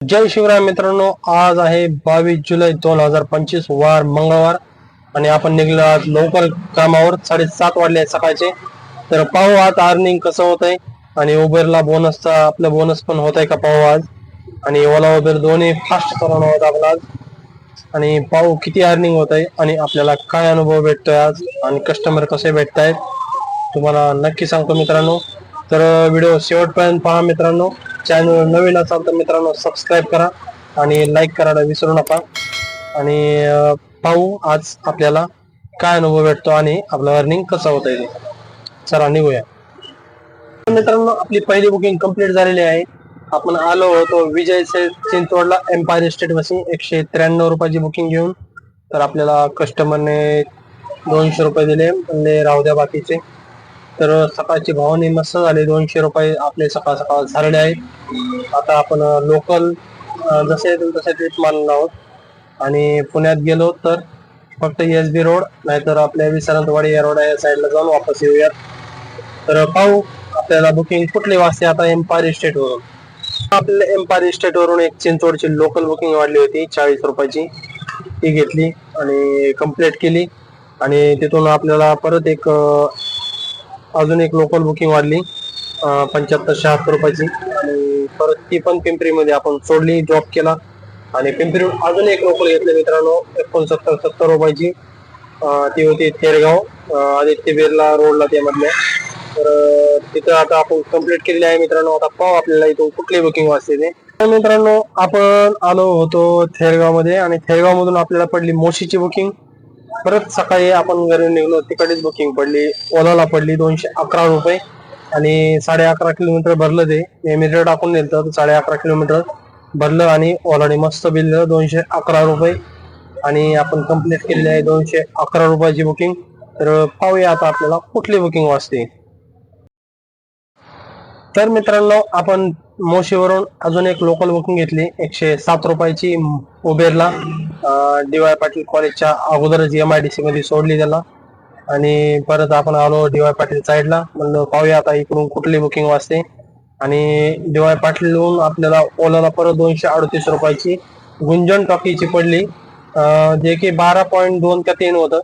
जय शिवराय मित्रांनो, आज आहे 22 जुलै 2025 वार मंगळवार आणि आपण निघलो आज लवकर कामावर. 7:30 वाजले सकाळचे. तर पाहू आज अर्निंग कसं होत आहे आणि उबेरला बोनसचा आपलं बोनस पण होत आहे का पाहू आज. आणि ओला उबेर दोन्ही फास्ट चालवणार आहोत आपला आज. आणि पाहू किती अर्निंग होत आहे आणि आपल्याला काय अनुभव भेटतोय आज आणि कस्टमर कसे भेटतायत तुम्हाला नक्की सांगतो मित्रांनो. तर व्हिडिओ शेवटपर्यंत पहा मित्रांनो. चॅनल नवीन असाल तर मित्रांनो सबस्क्राईब करा आणि लाईक करायला विसरू नका. आणि पाहू आज आपल्याला काय अनुभव भेटतो आणि आपलं अर्निंग कसं होत आहे. चला निघूया मित्रांनो. आपली पहिली बुकिंग कंप्लीट झालेली आहे. आपण आलो होतो विजय चिंचवडला एम्पायर इस्टेट पाशी 193 रुपयाची बुकिंग घेऊन. तर आपल्याला कस्टमरने 200 रुपये दिले, म्हणले राहू द्या बाकीचे. तर सकाळची भावनी मस्त झाली. 200 रुपये आपले सकाळ सकाळ झालेले आहेत. आता आपण लोकल जसे येतील तसे ट्रिप मारणार आहोत. आणि पुण्यात गेलो तर फक्त SB रोड नाहीतर आपल्या विसरंतवाडी या रोड या साईडला जाऊन वापस येऊयात. तर पाहू आपल्याला बुकिंग कुठली वाजते आता. एम्पायर इस्टेट वरून आपल्याला एम्पायर इस्टेट वरून एक चिंचवडची लोकल बुकिंग वाढली होती 40 रुपयाची. ती घेतली आणि कंप्लीट केली. आणि तिथून आपल्याला परत एक अजून एक लोकल बुकिंग वाढली 75-76 रुपयाची. आणि परत ती पण पिंपरीमध्ये आपण सोडली, जॉब केला. आणि पिंपरी अजून एक लोकल घेतले मित्रांनो 69-70 रुपयाची. ती होती थेरगाव आदित्य बिर्ला रोडला त्यामधल्या. तर तिथं आता आपण कंप्लीट केलेली आहे मित्रांनो. आता पाहू आपल्याला इथून कुठली बुकिंग वाजते ते. तर मित्रांनो आपण आलो होतो थेरगाव मध्ये आणि थेरगाव मधून आपल्याला पडली मोशीची बुकिंग. परत सकाळी आपण घरी निघलो तिकडेच बुकिंग पडली. ओलाला पडली 211 रुपये आणि 11.5 किलोमीटर भरलं. ते एमिरेट टाकून नेलं तर 11.5 किलोमीटर भरलं आणि ओलाने मस्त बिल दिलं 211 रुपये. आणि आपण कंप्लीट केलेली आहे 211 रुपयाची बुकिंग. तर पाहूया आता आपल्याला कुठली बुकिंग वाजते. तर मित्रांनो आपण मोशीवरून अजून एक लोकल बुकिंग घेतली 107 रुपयाची उबेरला. DY पाटील कॉलेजच्या अगोदरच MIDC मध्ये सोडली त्याला. आणि परत आपण आलो DY पाटील साईडला. म्हणलं पाहूया आता इकडून कुठली बुकिंग वाजते. आणि DY पाटीलहून आपल्याला ओलाला परत 238 रुपयाची गुंजन टॉकीची पडली. जे की 12.2 का 3 होतं.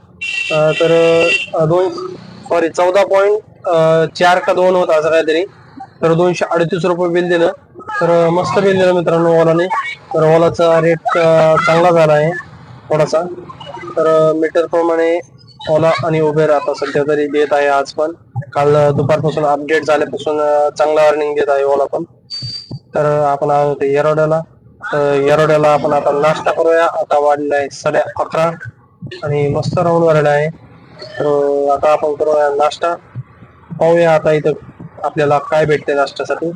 तर 14.4 का 2 होतं असं काहीतरी. तर 238 रुपये बिल दिलं. तर मस्त बिल दिलं मित्रांनो ओलाने. तर ओलाचा रेट चांगला झाला आहे थोडासा. तर मीटर प्रमाणे ओला आणि उबेर आता सध्या तरी देत आहे. आज पण काल दुपारपासून अपडेट झाल्यापासून चांगला अर्निंग देत आहे ओला पण. तर आपण आहोत येरोड्याला. येरोड्याला आपण आता नाश्ता करूया. आता वाढलेला आहे 11:30 आणि मस्त राऊंड वाढलेला आहे. तर आता आपण करूया नाश्ता. पाहूया आता इथं आपल्याला काय भेटते नाश्त्यासाठी.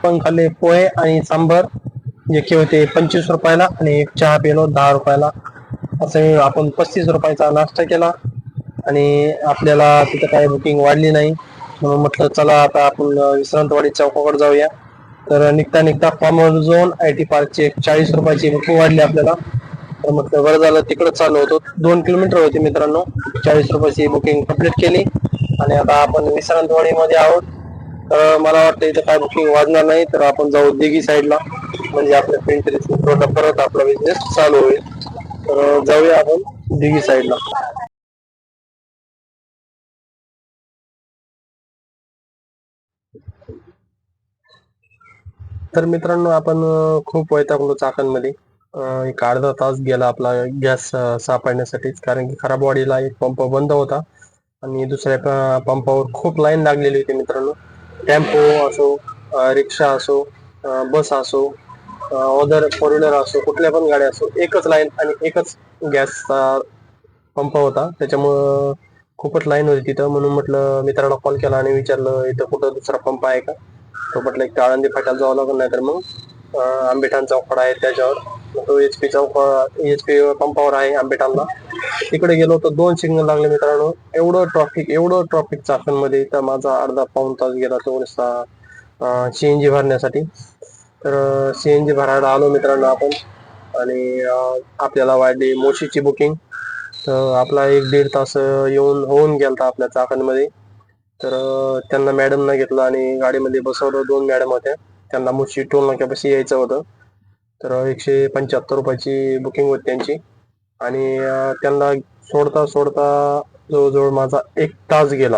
पण खाल्ले पोहे आणि सांबर जे की होते 25 रुपयाला आणि एक चहा पिलो 10 रुपयाला. असे आपण 35 रुपयाचा नाश्ता केला. आणि आपल्याला तिथं काही बुकिंग वाढली नाही म्हणून म्हटलं चला आता आपण विश्रांतवाडी चौकाकडे जाऊया. तर निघता निघता फार्मर झोन IT पार्कची 40 रुपयाची बुकिंग वाढली आपल्याला. तर म्हटलं बरं झालं तिकडे चालू होतो. 2 किलोमीटर होती मित्रांनो. 40 रुपयाची बुकिंग कंप्लीट केली आणि आता आपण विश्रांतवाडी मध्ये आहोत. तर मला वाटतं इथं काय बुकिंग वाजणार नाही. तर आपण जाऊ दिघी साईडला, म्हणजे आपल्या पिंपरी चिंचवडला परत आपला बिझनेस चालू होईल. तर जाऊया आपण दिघी साईडला. तर मित्रांनो आपण खूप वैतागलो चाकणमध्ये. एक अर्धा तास गेला आपला गॅस सापडण्यासाठीच, कारण की खराबवाडीला एक पंप बंद होता आणि दुसऱ्या पंपावर खूप लाईन लागलेली होती मित्रांनो. टेम्पो असो, रिक्षा असो, बस असो, अदर 4 व्हीलर असो, कुठल्या पण गाड्या असो, एकच लाईन आणि एकच गॅसचा पंप होता. त्याच्यामुळं खूपच लाईन होती तिथं. म्हणून म्हटलं मित्राला कॉल केला आणि विचारलं इथं कुठं दुसरा पंप आहे का. तो म्हटलं एक आळंदी फाट्याला जावं लागेल, नाही तर मग आंबेठाण चौकडा आहे त्याच्यावर. तो HP पंपावर आहे आंबेठाणला. तिकडे गेलो तर 2 सिग्नल लागले मित्रांनो. एवढं ट्रॉफिक चाकणमध्ये. तर माझा अर्धा पाऊण तास गेला थोडासा CNG भरण्यासाठी. तर CNG भरायला आलो मित्रांनो आपण. आणि आपल्याला वाढली मोशीची बुकिंग. तर आपला 1-1.5 तास येऊन होऊन गेलता आपल्या चाकणमध्ये. तर त्यांना मॅडमना घेतलं आणि गाडीमध्ये बसवलं. 2 मॅडम होत्या, त्यांना मुशी टोल नाक्यापाशी यायचं होतं. तर 175 रुपयाची बुकिंग होती त्यांची. आणि त्यांना सोडता सोडता जवळजवळ माझा 1 तास गेला.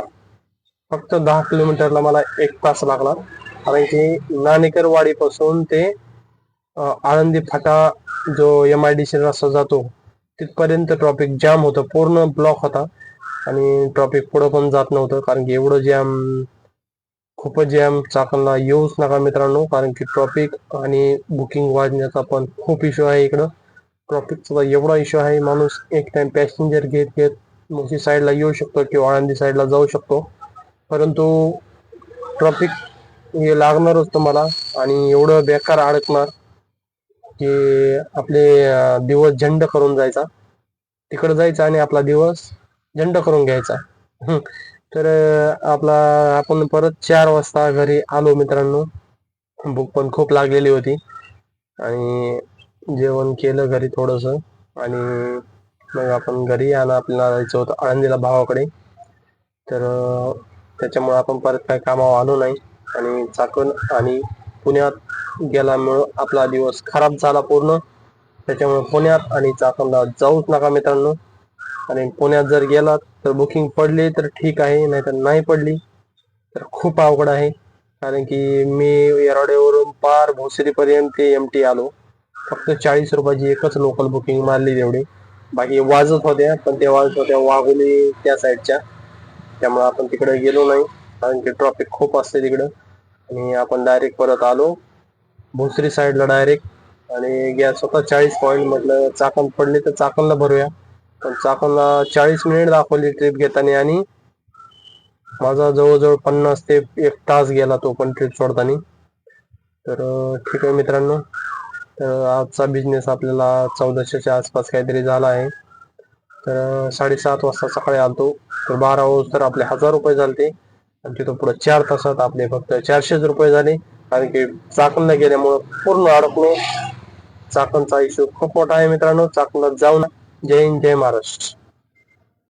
फक्त 10 किलोमीटरला मला 1 तास लागला. कारण की नाणेकर वाडीपासून ते आळंदी फाटा जो MIDC रस्ता जातो तिथपर्यंत ट्रॉफिक जाम होतं, पूर्ण ब्लॉक होता. आणि ट्रॉफिक पुढं पण जात नव्हतं, कारण की एवढं जॅम, खूपच जॅम. चाकणला येऊच नका मित्रांनो, कारण की ट्रॉफिक आणि बुकिंग वाढण्याचा पण खूप इश्यू आहे इकडं. ट्रॉफिकचा एवढा इश्यू आहे, माणूस एक टाइम पॅसेंजर घेत घेत मोठी साईडला येऊ शकतो किंवा आळंदी साईडला जाऊ शकतो, परंतु ट्रॉफिक हे लागणारच तुम्हाला. आणि एवढं बेकार अडकणार की आपले दिवस झंड करून जायचा. तिकडे जायचा आणि आपला दिवस झंड करून घ्यायचा. तर आपला आपण परत 4 वाजता घरी आलो मित्रांनो. भूक पण खूप लागलेली होती आणि जेवण केलं घरी थोडस. आणि मग आपण घरी आपल्याला जायचं होतं आळंदीला भावाकडे. तर त्याच्यामुळे आपण परत काही कामावर आलो नाही. आणि चाकण आणि पुण्यात गेल्यामुळं आपला दिवस खराब झाला पूर्ण. त्याच्यामुळे पुण्यात आणि चाकणला जाऊच नका मित्रांनो. आणि पुण्यात जर गेलात तर बुकिंग पडली तर ठीक आहे, नाहीतर नाही पडली तर खूप अवघड आहे. कारण की मी येरवड्यावरून पार भोसरीपर्यंत MT आलो. फक्त 40 रुपयाची एकच लोकल बुकिंग मारली तेवढी. बाकी वाजत होत्या, पण ते वाजत होत्या वाघोली त्या साईडच्या. त्यामुळे आपण तिकडे गेलो नाही, कारण की ट्रॉफिक खूप असते तिकडं. आणि आपण डायरेक्ट परत आलो भोसरी साईडला डायरेक्ट. आणि गॅस होता 40 पॉईंट. म्हटलं चाकण पडली तर चाकणला भरूया, पण चाकणला 40 मिनिट दाखवली ट्रिप घेताना आणि माझा जवळजवळ 50 ते 1 तास गेला तो पण ट्रिप सोडताना. तर ठीक आहे मित्रांनो, तर आजचा बिझनेस आपल्याला 1400च्या आसपास काहीतरी झाला आहे. तर 7:30 वाजता सकाळी आलतो, तर 12 वाजता आपले 1000 रुपये झाले. आणि तिथं पुढे 4 तासात आपले फक्त 400 रुपये झाले, कारण की चाकणला गेल्यामुळं पूर्ण अडकलो. चाकणचा इश्यू खूप मोठा आहे मित्रांनो. चाकणला जाऊन जय हिंद जय महाराष्ट्र.